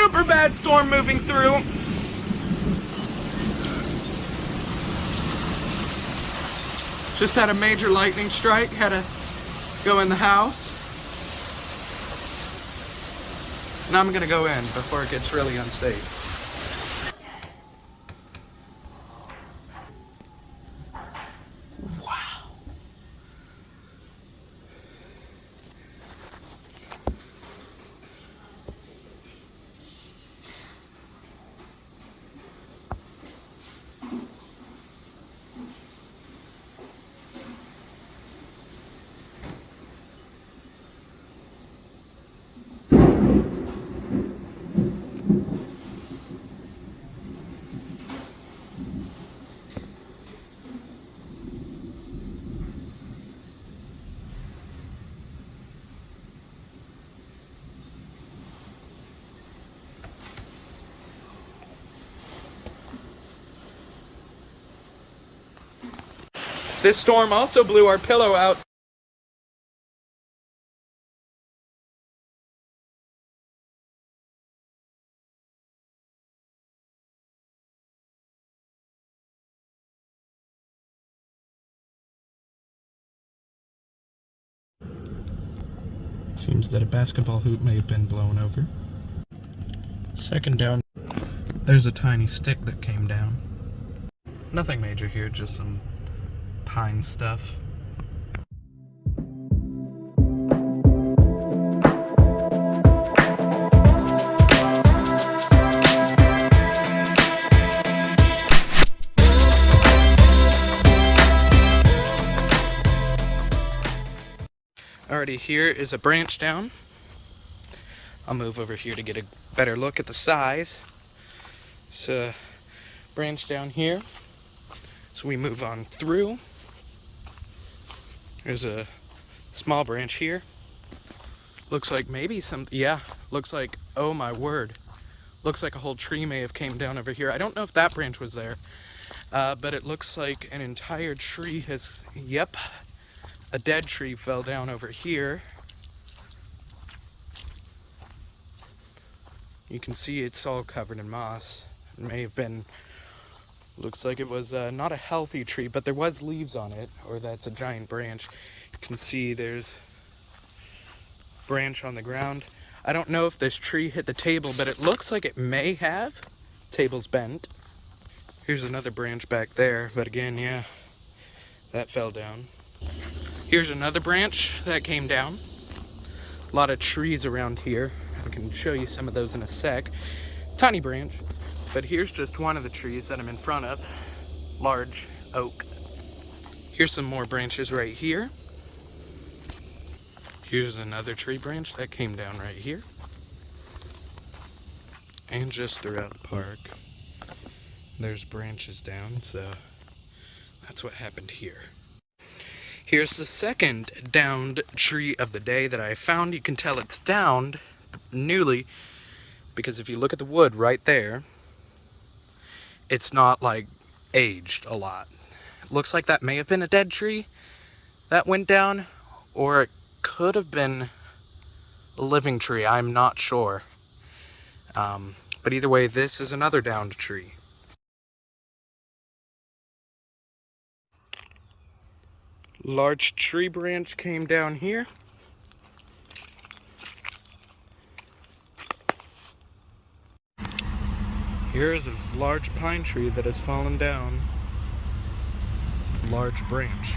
super bad storm moving through. Just had a major lightning strike, had to go in the house. And I'm gonna go in before it gets really unsafe. This storm also blew our pillow out. Seems that a basketball hoop may have been blown over. Second down, there's a tiny stick that came down. Nothing major here, just some pine stuff. Alrighty, here is a branch down. I'll move over here to get a better look at the size. It's a branch down here. So we move on through. There's a small branch here. Looks like maybe looks like, oh my word. Looks like a whole tree may have came down over here. I don't know if that branch was there, but it looks like an entire tree has, yep, a dead tree fell down over here. You can see it's all covered in moss. It may have been, looks like it was not a healthy tree, but there was leaves on it, or that's a giant branch. You can see there's branch on the ground. I don't know if this tree hit the table, but it looks like it may have. Table's bent. Here's another branch back there, but again, yeah, that fell down. Here's another branch that came down. A lot of trees around here. I can show you some of those in a sec. Tiny branch, but here's just one of the trees that I'm in front of. Large oak. Here's some more branches right here. Here's another tree branch that came down right here. And just throughout the park, there's branches down, so that's what happened here. Here's the second downed tree of the day that I found. You can tell it's downed newly because if you look at the wood right there, it's not like aged a lot. It looks like that may have been a dead tree that went down, or it could have been a living tree. I'm not sure. But either way, this is another downed tree. Large tree branch came down here. Here is a large pine tree that has fallen down. Large branch.